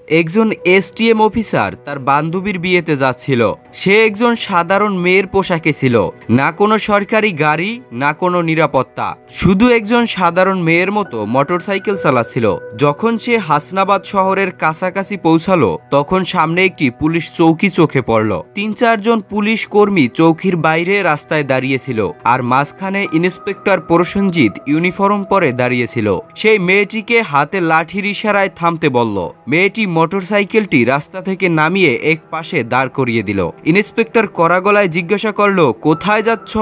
একজন STM officer তার বান্ধবীর বিয়েতে যাচ্ছিল। সে একজন সাধারণ মেয়ের পোশাকে ছিল, না কোনো সরকারি গাড়ি, না কোনো নিরাপত্তা, শুধু একজন সাধারণ মেয়ের মতো মোটরসাইকেল চালাচ্ছিল। যখন সে হাসনাবাদ শহরের কাছাকাছি পৌঁছালো, তখন সামনে একটি পুলিশ চৌকি চোখে পড়ল। ৩-৪ জন পুলিশ কর্মী চৌকির বাইরে রাস্তায় দাঁড়িয়েছিল, আর মাঝখানে ইন্সপেক্টর প্রসেনজিৎ ইউনিফর্ম পরে দাঁড়িয়েছিল। সেই মেয়েটিকে হাতে লাঠির ইশারায় থামতে বলল। মেয়েটি মোটরসাইকেলটি রাস্তা থেকে নামিয়ে এক পাশে দাঁড় করিয়ে দিল। ইন্সপেক্টর কড়া গলায় জিজ্ঞাসা করলো, কোথায় যাচ্ছ?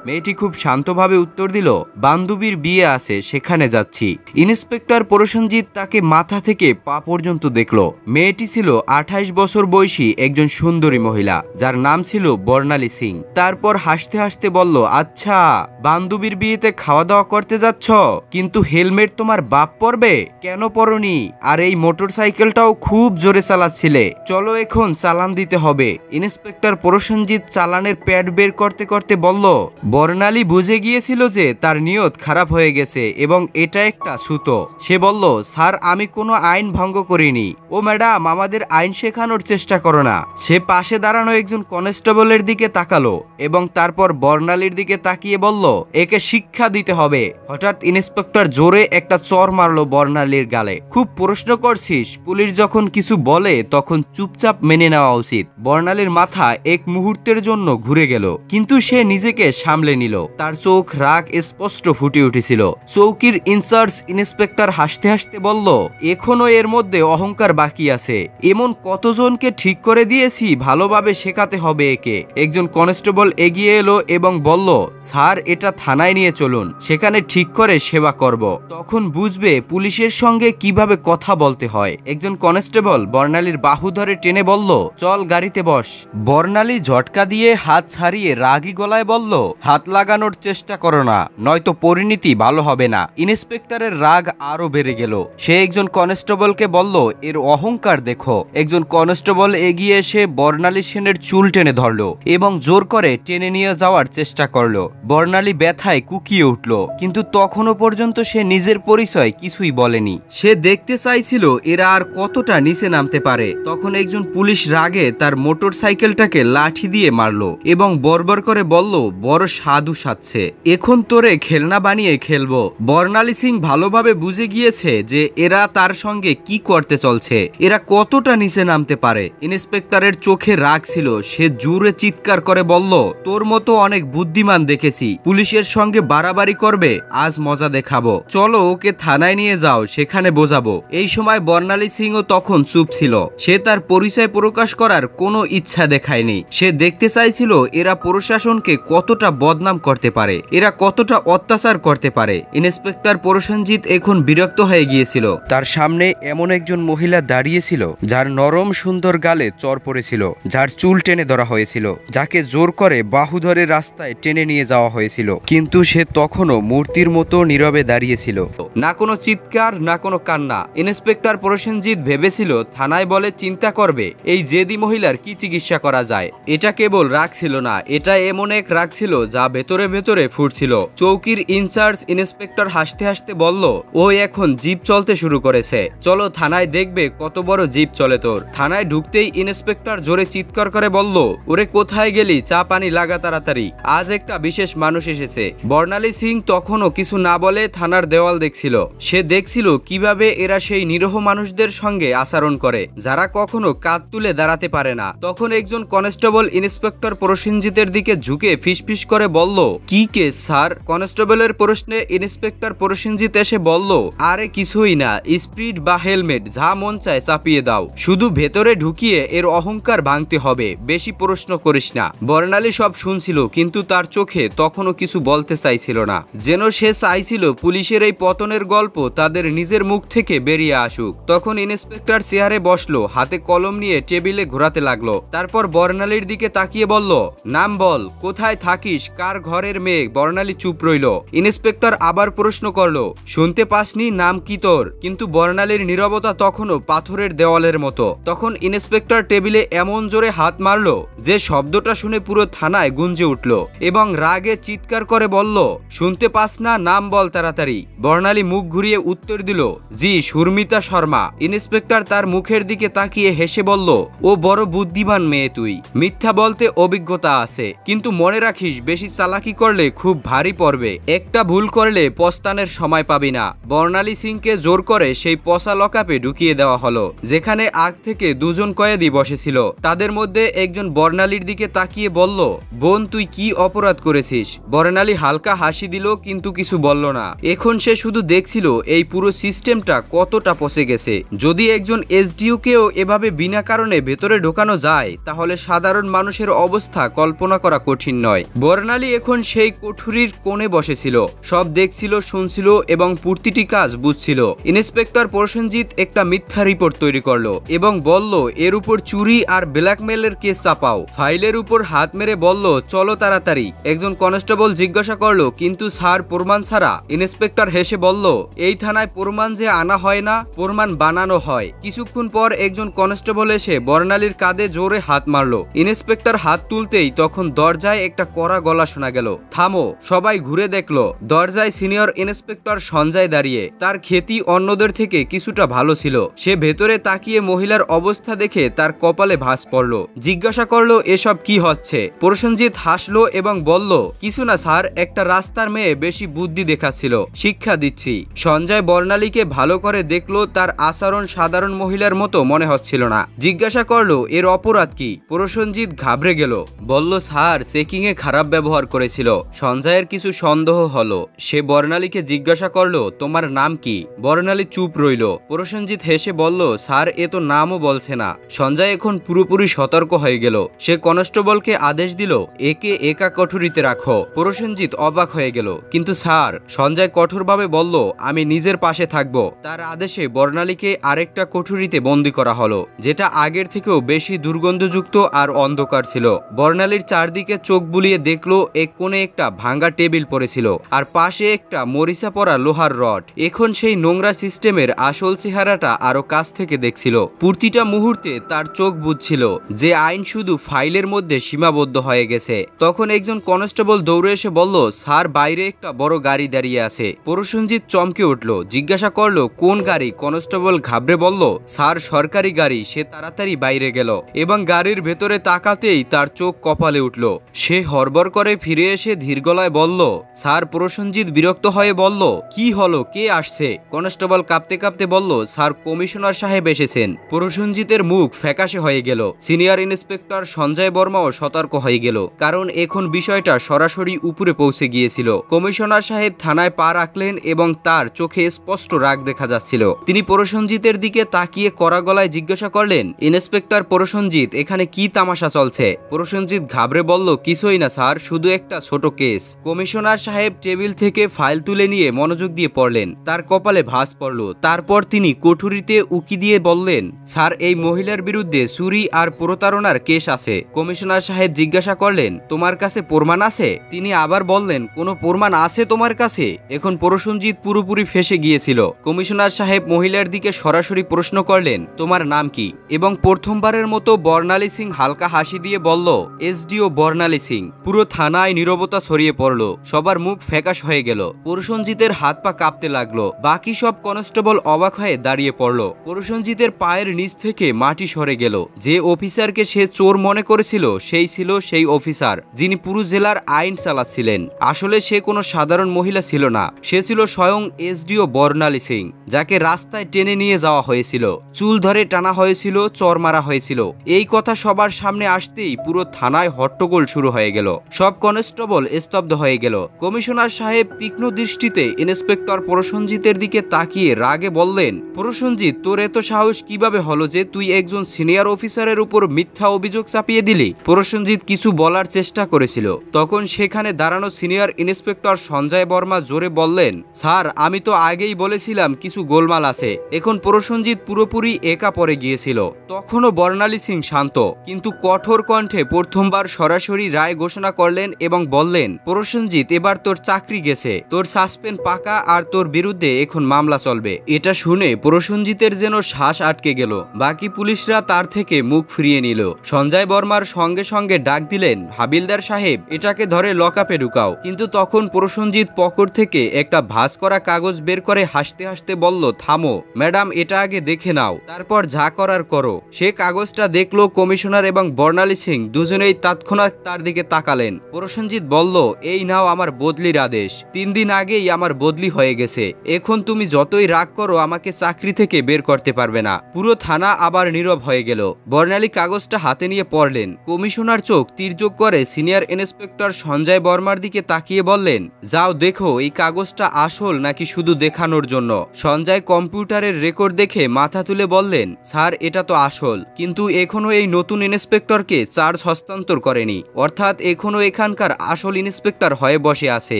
মেয়েটি খুব শান্তভাবে উত্তর দিল, বান্ধবীর বিয়ে আছে, সেখানে যাচ্ছি। ইন্সপেক্টর প্রসেনজিৎ তাকে মাথা থেকে পা পর্যন্ত দেখলো। মেয়েটি ছিল 28 বছর বয়সী একজন সুন্দরী মহিলা, যার নাম ছিল বর্ণালী সিং। তারপর হাসতে হাসতে বলল, আচ্ছা, বান্ধবীর বিয়েতে খাওয়া দাওয়া করতে যাচ্ছ, কিন্তু হেলমেট তোমার বাপ পরবে, কেন পরনি? আর এই মোটরসাইকেলটাও খুব জোরে চালাচ্ছিলে, চলো এখন চালান দিতে হবে। ইন্সপেক্টর প্রসেনজিৎ চালানের প্যাড বের করতে করতে বলল। বর্ণালী বুঝে গিয়েছিল যে তার নিয়ত খারাপ হয়ে গেছে এবং এটা একটা সুতো। সে বলল, স্যার, আমি কোনো আইন ভঙ্গ করিনি। ও ম্যাডাম, আমাদের আইন শেখানোর চেষ্টা করো না। সে পাশে দাঁড়ানো একজন কনস্টেবলের দিকে তাকালো এবং তারপর বর্ণালীর দিকে তাকিয়ে বলল, একে শিক্ষা দিতে হবে। হঠাৎ ইন্সপেক্টর জোরে একটা চর মারলো বর্ণালীর গালে। খুব প্রশ্ন করছিস? পুলিশ যখন কিছু বলে তখন চুপচাপ মেনে নেওয়া উচিত। বর্ণালীর মাথা এক মুহূর্তের জন্য ঘুরে গেল, কিন্তু সে নিজেকে সামলে নিল। তার চোখ রাগ স্পষ্ট ফুটে উঠেছিল। চৌকির ইনচার্জ ইন্সপেক্টর হাসতে হাসতে বলল, এখনো এর মধ্যে অহংকার বাকি আছে। এমন কতজনকে ঠিক করে দিয়েছি, ভালোভাবে শেখাতে হবে একে। একজন কনস্টেবল এগিয়ে এলো এবং বলল, স্যার, এটা থানায় নিয়ে চলুন, সেখানে ঠিক করে সেবা করব, তখন বুঝবে পুলিশের সঙ্গে কিভাবে কথা বলতে হয়। একজন কনস্টেবল বর্ণালীর বাহু ধরে টেনে বলল, চল, গাড়িতে বস। বর্ণালী ঝটকা দিয়ে হাত ছাড়িয়ে রাগী গলায় বলল, হাত লাগানোর চেষ্টা করো না, নয়তো পরিণতি ভালো হবে না। ইন্সপেক্টরের রাগ আরো বেড়ে গেল। সে একজন কনস্টেবলকে বলল, এর অহংকার দেখো। একজন কনস্টেবল এগিয়ে এসে বর্ণালী সেনের চুল টেনে ধরলো এবং জোর করে টেনে নিয়ে যাওয়ার চেষ্টা করলো। বর্ণালী ব্যথায় কুকিয়ে উঠল, কিন্তু তখনও পর্যন্ত সে নিজের পরিচয় কিছুই বলেনি। সে দেখতে চাইছিল এরা আর কতটা নিচে নামতে পারে। তখন একজন পুলিশ রাগে তার মোটরসাইকেলটাকে লাঠি দিয়ে মারলো এবং বর্বর করে বলল, বড় সাধু সাজছে, এখন তোরে খেলনা বানিয়ে খেলবো। বর্ণালী সিং ভালোভাবে বুঝে গিয়েছে যে এরা তার সঙ্গে কি করতে চলছে, এরা কতটা নিচে নামতে পারে। ইন্সপেক্টরের চোখে রাগ ছিল। সে জোরে চিৎকার করে বলল, তোর মতো অনেক বুদ্ধিমান দেখেছি, পুলিশের সঙ্গে বাড়াবাড়ি করবে, আজ মজা দেখাবো, চলো ওকে থানায় নিয়ে যাও, সেখানে বোঝাবো। এই সময় বর্ণালী সিংও তখন চুপ ছিল। সে তার পরিচয় প্রকাশ করার কোনো ইচ্ছা দেখায়নি। সে দেখতে চাইছিল এরা প্রশাসনকে কতটা বদনাম করতে পারে, এরা কতটা অত্যাচার করতে পারে। ইন্সপেক্টর প্রসেনজিৎ এখন বিরক্ত হয়ে গিয়েছিল। তার সামনে এমন একজন মহিলা দাঁড়িয়েছিল যার নরম সুন্দর গালে চর পড়েছিল, যার চুল টেনে ধরা হয়েছিল, যাকে জোর করে বাহু ধরে রাস্তায় টেনে নিয়ে যাওয়া হয়েছিল, কিন্তু সে তখনও মূর্তির মতো নীরবে দাঁড়িয়েছিল। না কোনো চিৎকার, না কোনো কান্না। ইন্সপেক্টর প্রসেনজিৎ ভেবেছিল থানায় বলে চিন্তা করবে এই জেদি মহিলার কি চিকিৎসা করা যায়। এটা কেবল রাগ ছিল না, এটা এমন এক রাগ ছিল যা ভেতরে ভেতরে ফুটছিল। চৌকির ইনচার্জ ইন্সপেক্টর হাসতে হাসতে বলল, ও এখন জিপ চলতে শুরু করেছে, চলো থানায়, দেখবে কত বড় জিপ চলে তোর। থানায় ঢুকতেই ইন্সপেক্টর জোরে চিৎকার করে বলল, ওরে কোথায় গেলি, চা পানি লাগা তাড়াতাড়ি, আজ একটা বিশেষ মানুষ এসেছে। বর্ণালী সিং তখনও কিছু না বলে থানার দেওয়াল দেখছিল। সে দেখছিল কিভাবে এরা সেই নিরীহ মানুষদের সঙ্গে আচরণ করে যারা কখনো কাঁধ তুলে দাঁড়াতে পারে না। তখন একজন কনস্টেবল ইন্সপেক্টর প্রসেনজিতের দিকে ঝুঁকে ফিসফিস করে বলল, কি কেস স্যার? কনস্টেবলের প্রশ্নে ইন্সপেক্টর প্রসেনজিৎ এসে বলল, আরে কিছুই না, স্পিড বা হেলমেট যা মন চায় চাপিয়ে দাও, শুধু ভেতরে ঢুকিয়ে এর অহংকার ভাঙতে হবে, বেশি প্রশ্ন করিস না। বর্ণালী সব শুনছিল, কিন্তু তার চোখে তখনও কিছু বলতে চাইছিল না, যেন সে চাইছিল পুলিশের এই পতনের গল্প তাদের নিজের মুখ থেকে বেরিয়ে আসুক। তখন ইন্সপেক্টর চেয়ারে বসলো, হাতে কলম নিয়ে টেবিলে ঘোরাতে লাগলো। তারপর বর্ণালীর দিকে তাকিয়ে বলল, নাম বল, কোথায় থাকিস, কার ঘরের মেয়ে? বর্ণালী চুপ রইল। ইন্সপেক্টর আবার প্রশ্ন করলো, শুনতে পাসনি, নাম কি তোর? কিন্তু বর্ণালীর নীরবতা তখনও পাথরের দেওয়ালের মতো। তখন ইন্সপেক্টর টেবিলে এমন জোরে হাত মারলো যে শব্দটা শুনে পুরো থানায় গুঞ্জে উঠল এবং রাগে চিৎকার করে বলল, শুনতে পাস না, নাম বল তাড়াতাড়ি। বর্ণালী মুখ ঘুরিয়ে উত্তর দিল, জি, সুরমিতা শর্মা। ইন্সপেক্টর ইন্সপেক্টর তার মুখের দিকে তাকিয়ে হেসে বলল, ও বড় বুদ্ধিমান মেয়ে তুই, মিথ্যা বলতে অভিজ্ঞতা আছে, কিন্তু মনে রাখিস বেশি চালাকি করলে খুব ভারী পড়বে, একটা ভুল করলে পস্তানের সময় পাবি না। বর্ণালী সিংকে জোর করে সেই পচা লকআপে ঢুকিয়ে দেওয়া হলো, যেখানে আগ থেকে দুজন কয়েদি বসেছিল। তাদের মধ্যে একজন বর্ণালীর দিকে তাকিয়ে বলল, বোন তুই কি অপরাধ করেছিস? বর্ণালী হালকা হাসি দিল, কিন্তু কিছু বলল না। এখন সে শুধু দেখছিল এই পুরো সিস্টেমটা কতটা পচে গেছে। যদি একজন এসডিওকেও এভাবে বিনা কারণে ভেতরে ঢোকানো যায়, তাহলে সাধারণ মানুষের অবস্থা কল্পনা করা কঠিন নয়। বর্ণালী এখন সেই কোঠরির কোণে বসেছিল, সব দেখছিল, শুনছিল এবং প্রতিটি কাজ বুঝছিল। ইন্সপেক্টর প্রসেনজিৎ একটা মিথ্যা রিপোর্ট তৈরি করলো এবং বলল এর উপর চুরি আর ব্ল্যাকমেলের কেস চাপাও। ফাইলের উপর হাত মেরে বলল, চলো তাড়াতাড়ি। একজন কনস্টেবল জিজ্ঞাসা করলো, কিন্তু স্যার প্রমাণ ছাড়া? ইন্সপেক্টর হেসে বলল, এই থানায় প্রমাণ যে আনা হয় না, প্রমাণ বানানো হয়। কিছুক্ষণ পর একজন কনস্টেবল এসে বর্ণালীর কাঁধে জোরে হাত মারলো। ইন্সপেক্টর হাত তুলতেই তখন দরজায় একটা কড়া গলা শোনা গেল, থামো। সবাই ঘুরে দেখলো, দরজায় সিনিয়র ইন্সপেক্টর সঞ্জয় দাঁড়িয়ে। তার খ্যাতি অন্যদের থেকে কিছুটা ভালো ছিল। সে ভেতরে তাকিয়ে মহিলার অবস্থা দেখে তার কপালে ভাঁজ পড়ল। জিজ্ঞাসা করলো, এসব কি হচ্ছে? প্রসেনজিৎ হাসলো এবং বলল, কিছু না স্যার, একটা রাস্তার মেয়ে বেশি বুদ্ধি দেখাচ্ছিল, শিক্ষা দিচ্ছি। সঞ্জয় বর্ণালীকে ভালো করে দেখলো, তার আচরণ সাধারণ মহিলার মতো মনে হচ্ছিল না। জিজ্ঞাসা করলো, এর অপরাধ কি? প্রসেনজিৎ ঘাবড়ে গেল, বলল, স্যার চেকিং এ খারাপ ব্যবহার করেছিল। সঞ্জয়ের কিছু সন্দেহ হলো। সে বর্ণালীকে জিজ্ঞাসা করলো, তোমার নাম কি? বর্ণালী চুপ রইল। প্রসেনজিৎ হেসে বলল, স্যার এ তো নামও বলছে না। সঞ্জয় এখন পুরোপুরি সতর্ক হয়ে গেল। সে কনস্টেবলকে আদেশ দিল, একে একা কোঠরিতে রাখো। প্রসেনজিৎ অবাক হয়ে গেল, কিন্তু স্যার? সঞ্জয় কঠোরভাবে বলল, আমি নিজের পাশে থাকবো। তার আদেশে বর্ণালীকে আরেকটা কোঠরিতে বন্দি করা হলো, যেটা আগের থেকেও বেশি দুর্গন্ধযুক্ত আর অন্ধকার ছিল। বর্ণালীর চারদিকে চোখ বুলিয়ে দেখলো, এক কোণে একটা ভাঙা টেবিল পড়েছিল আর পাশে একটা মরিচা পড়া লোহার রড। এখন সেই নোংরা সিস্টেমের আসল চেহারাটা আরো কাছ থেকে দেখছিল। প্রতিটা মুহূর্তে তার চোখ বুঝছিল যে আইন শুধু ফাইলের মধ্যে সীমাবদ্ধ হয়ে গেছে। তখন একজন কনস্টেবল দৌড়ে এসে বলল, স্যার বাইরে একটা বড় গাড়ি দাঁড়িয়ে আছে। প্রসেনজিৎ চমকে উঠল, জিজ্ঞাসা করলো, কোন গাড়ি? কনস্টেবল ঘাবড়ে বলল, স্যার সরকারি গাড়ি। সে তাড়াতাড়ি বাইরে গেল এবং গাড়ির ভেতরে তাকাতেই তার চোখ কপালে উঠল। সে হড়বড় করে ফিরে এসে ধীর গলায় বলল, স্যার। প্রসেনজিৎ বিরক্ত হয়ে বলল, কি হলো, কে আসছে? কনস্টেবল কাঁপতে কাঁপতে বলল, স্যার কমিশনার সাহেব এসেছেন। প্রসেনজিতের মুখ ফ্যাকাশে হয়ে গেল। সিনিয়র ইন্সপেক্টর সঞ্জয় বর্মাও সতর্ক হয়ে গেল, কারণ এখন বিষয়টা সরাসরি উপরে পৌঁছে গিয়েছিল। কমিশনার সাহেব থানায় পা রাখলেন এবং তার চোখে স্পষ্ট রাগ দেখা যাচ্ছিল। তিনি প্রসেনজিতের দিকে তাকিয়ে কড়া গলায় জিজ্ঞাসা করলেন, ইন্সপেক্টর প্রসেনজিৎ, এখানে কি তামাশা চলছে? প্রসেনজিৎ ঘাবড়ে বলল, কিছুই না স্যার, শুধু একটা ছোট কেস। কমিশনার সাহেব টেবিল থেকে ফাইল তুলে নিয়ে মনোযোগ দিয়ে পড়লেন। তার কপালে ভাঁজ পড়ল। তারপর তিনি কোঠরিতে উকি দিয়ে বললেন, স্যার এই মহিলার বিরুদ্ধে চুরি আর প্রতারণার কেস আছে। কমিশনার সাহেব জিজ্ঞাসা করলেন, তোমার কাছে প্রমাণ আছে? তিনি আবার বললেন, কোনো প্রমাণ আছে তোমার কাছে? এখন প্রসেনজিৎ পুরোপুরি ফেঁসে গিয়েছিল। কমিশনার সাহেব মহিলার দিকে সরাসরি প্রশ্ন করলেন, তোমার নাম কি? এবং প্রথমবারের মতো বর্ণালী সিং হালকা হাসি দিয়ে বলল, এসডিও বর্ণালী সিং। পুরো থানায় নীরবতা ছড়িয়ে পড়ল। সবার মুখ ফ্যাকাশ হয়ে গেল। প্রসেনজিতের হাত পা কাঁপতে লাগলো। বাকি সব কনস্টেবল অবাক হয়ে দাঁড়িয়ে পড়ল। প্রসেনজিতের পায়ের নিচ থেকে মাটি সরে গেল। যে অফিসারকে সে চোর মনে করেছিল, সেই ছিল সেই অফিসার যিনি পুরো জেলার আইন চালাচ্ছিলেন। আসলে সে কোনো সাধারণ মহিলা ছিল না, সে ছিল স্বয়ং এসডিও বর্ণালী সিং, যাকে রাস্তায় টেনে নিয়ে যাওয়া হয়েছিল, চুল ধরে টানা হয়েছিল, চর মারা হয়েছিল। এই কথা সবার সামনে আসতেই পুরো থানায় হট্টগোল শুরু হয়ে গেল। সব কনস্টেবল স্তব্ধ হয়ে গেল। কমিশনার সাহেব তীক্ষ্ণ দৃষ্টিতে ইন্সপেক্টর প্রসেনজিতের দিকে তাকিয়ে রাগে বললেন, প্রসেনজিৎ, তোর এত সাহস কিভাবে হলো যে তুই একজন সিনিয়র অফিসারের উপর মিথ্যা অভিযোগ চাপিয়ে দিলি? প্রসেনজিৎ কিছু বলার চেষ্টা করেছিল। তখন সেখানে দাঁড়ানো সিনিয়র ইন্সপেক্টর সঞ্জয় বর্মা জোরে বললেন, স্যার আমি তো আগেই বলেছিলাম কিছু গোলমাল আছে। এখন প্রসেনজিৎ পুরোপুরি একা পড়ে গিয়েছিল। তখনও বর্ণালী সিং শান্ত কিন্তু কঠোর কণ্ঠে প্রথমবার সরাসরি রায় ঘোষণা করলেন এবং বললেন, প্রসেনজিৎ, এবার তোর চাকরি গেছে, তোর সাসপেন্ড পাকা আর তোর বিরুদ্ধে এখন মামলা চলবে। এটা শুনে প্রসেনজিতের যেন শ্বাস আটকে গেল। বাকি পুলিশরা তার থেকে মুখ ফিরিয়ে নিল। সঞ্জয় বর্মার সঙ্গে সঙ্গে ডাক দিলেন, হাবিলদার সাহেব, এটাকে ধরে লকআপে ঢুকাও। কিন্তু তখন প্রসেনজিৎ পকেট থেকে একটা ভাঁজ করা কাগজ বের করে হাসতে হাসতে বলল, থামো ম্যাডাম, এটা আগে দেখে নাও, তারপর যা করার করো। সে কাগজটা দেখলো কমিশনার এবং বর্ণালী সিং দুজনেই তৎক্ষণাৎ তার দিকে তাকালেন। প্রসেনজিৎ বলল, এই নাও আমার বদলির আদেশ। 3 দিন আগেই আমার বদলি হয়ে গেছে। এখন তুমি যতই রাগ করো আমাকে চাকরি থেকে বের করতে পারবে না। পুরো থানা আবার নীরব হয়ে গেল। বর্ণালী কাগজটা হাতে নিয়ে পড়লেন। কমিশনার চোখ তির্যক করে সিনিয়র ইন্সপেক্টর সঞ্জয় বর্মার দিকে তাকিয়ে বললেন, যাও দেখো এই কাগজটা আসল নাকি শুধু দেখানোর জন্য। সঞ্জয় কম্পিউটারের রেকর্ড দেখে মাথা তুলে বললেন, স্যার এটা তো আসল, কিন্তু এখনো এই নতুন ইন্সপেক্টরকে চার্জ হস্তান্তর করেনি, অর্থাৎ এখনো এখানকার আসল ইন্সপেক্টর হয়ে বসে আছে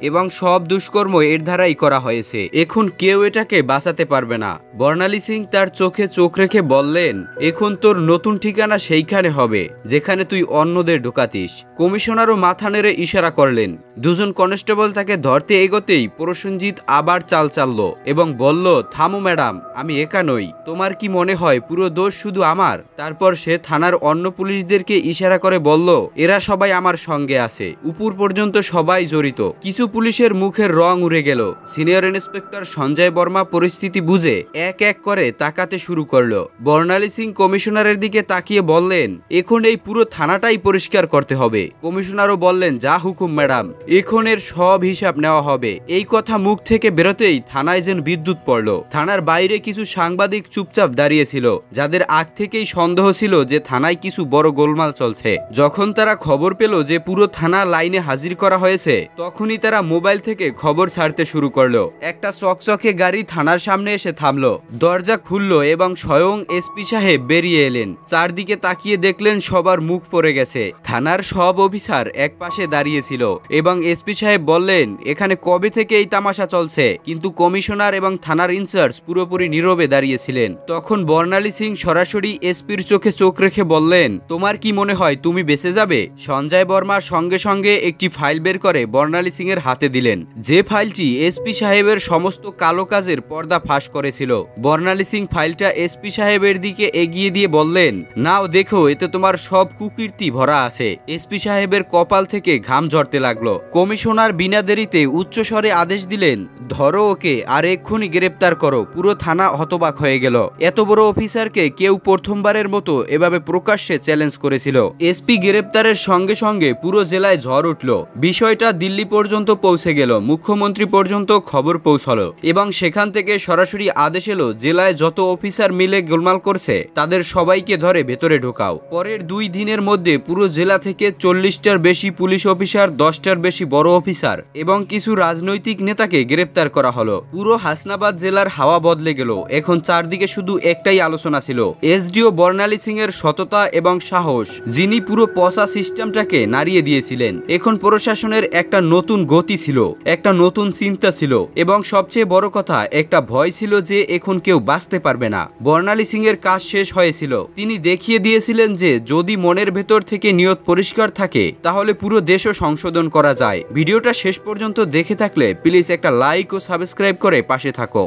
এবং সব দুষ্কর্ম এর দ্বারাই করা হয়েছে। এখন কেউ এটাকে বাঁচাতে পারবে না। বর্ণালী সিং তার চোখে চোখ রেখে বললেন, এখন তোর নতুন ঠিকানা সেইখানে হবে যেখানে তুই অন্যদের ঢোকাতিস। কমিশনারও মাথা নেড়ে ইশারা করলেন। দুজন কনস্টেবল তাকে ধরতে এগোতেই প্রসেনজিৎ আবার চাল চাললো এবং বলল, থামো ম্যাডাম, আমি একা নই। তোমার কি মনে হয় পুরো দোষ শুধু আমার? তারপর সে থানার অন্য পুলিশদেরকে ইশারা করে বলল, এরা সবাই আমার সঙ্গে আছে, উপর পর্যন্ত সবাই জড়িত। কিছু পুলিশের মুখের রং উড়ে গেল। সিনিয়র ইন্সপেক্টর সঞ্জয় বর্মা পরিস্থিতি বুঝে এক এক করে তাকাতে শুরু করলো। বর্ণালী সিং কমিশনারের দিকে তাকিয়ে বললেন, এখন এই পুরো থানাটাই পরিষ্কার করতে হবে। কমিশনারও বললেন, যা হুকুম ম্যাডাম, এখন এর সব হিসাব নেওয়া হবে। এই কথা মুখ থেকে বেরোতেই থানায় যেন বিদ্যুৎ পড়ল। থানার বাইরে কিছু সাংবাদিক চুপচাপ দাঁড়িয়েছিল, যাদের আগ থেকেই সন্দেহ ছিল যে থানায় কিছু বড় গোলমাল চলছে। যখন তারা খবর পেল যে পুরো থানা লাইনে হাজির করা হয়েছে, তখনই তারা মোবাইল থেকে খবর ছাড়তে শুরু করলো। একটা চকচকে গাড়ি থানার সামনে এসে থামলো। দরজা খুললো এবং স্বয়ং এসপি সাহেব বেরিয়ে এলেন। চারদিকে তাকিয়ে দেখলেন সবার মুখ পড়ে গেছে। থানার সব অফিসার এক পাশে দাঁড়িয়েছিল এবং এসপি সাহেব বললেন, এখানে কবে থেকে এই তামাশা চলছে? কিন্তু কমিশনার এবং থানার ইনচার্জ পুরোপুরি নীরবে দাঁড়িয়েছিলেন। তখন বর্ণালী সিং সরাসরি এসপির চোখে চোখ রেখে বললেন, তোমার কি মনে হয় তুমি বেঁচে যাবে? সঞ্জয় বর্মা সঙ্গে সঙ্গে একটি ফাইল বের করে বর্ণালী সিং এর হাতে দিলেন, যে ফাইলটি এসপি সাহেবের সমস্ত কালো কাজের পর্দা ফাঁস করেছিল। বর্ণালী সিং ফাইলটা এসপি সাহেবের দিকে এগিয়ে দিয়ে বললেন, নাও দেখো, এতে তোমার সব কুকীর্তি ভরা আছে। এসপি সাহেবের কপাল থেকে ঘাম ঝরতে লাগলো। কমিশনার বিনা দেরিতে উচ্চস্বরে আদেশ দিলেন, ধরো ওকে আর এক্ষুনি গ্রেপ্তার করো। পুরো থানা হতবাক হয়ে গেল। এত বড় অফিসারকে কেউ প্রথমবারের মতো এভাবে প্রকাশ্যে চ্যালেঞ্জ করেছিল। এসপি গ্রেপ্তারের সঙ্গে সঙ্গে পুরো জেলায় ঝড় উঠল। বিষয়টা দিল্লি পর্যন্ত পৌঁছে গেল। মুখ্যমন্ত্রী পর্যন্ত খবর পৌঁছালো এবং সেখান থেকে সরাসরি আদেশ এলো, জেলায় যত অফিসার মিলে গোলমাল করছে তাদের সবাইকে ধরে ভেতরে ঢোকাও। পরের 2 দিনের মধ্যে পুরো জেলা থেকে 40টার বেশি পুলিশ অফিসার, 10টার বেশি বড় অফিসার এবং কিছু রাজনৈতিক নেতাকে গ্রেপ্তার করা হলো। পুরো হাসনাবাদ জেলার হাওয়া বদলে গেল। এখন চারদিকে শুধু একটাই আলোচনা ছিল, এসডিও বর্ণালী সিং এর সততা এবং সাহস, যিনি পুরো পসা সিস্টেমটাকে নাড়িয়ে দিয়েছিলেন। এখন প্রশাসনের একটা নতুন গতি ছিল, একটা নতুন চিন্তা ছিল এবং সবচেয়ে বড় কথা, একটা ভয় ছিল যে এখন কেউ বাঁচতে পারবে না। বর্ণালী সিং এর কাজ শেষ হয়েছিল। তিনি দেখিয়ে দিয়েছিলেন যে যদি মনের ভেতর থেকে নিয়ত পরিষ্কার থাকে তাহলে পুরো দেশও সংশোধন করা যায়। ভিডিওটা শেষ পর্যন্ত দেখে থাকলে প্লিজ একটা লাইক ও সাবস্ক্রাইব করে পাশে থাকো।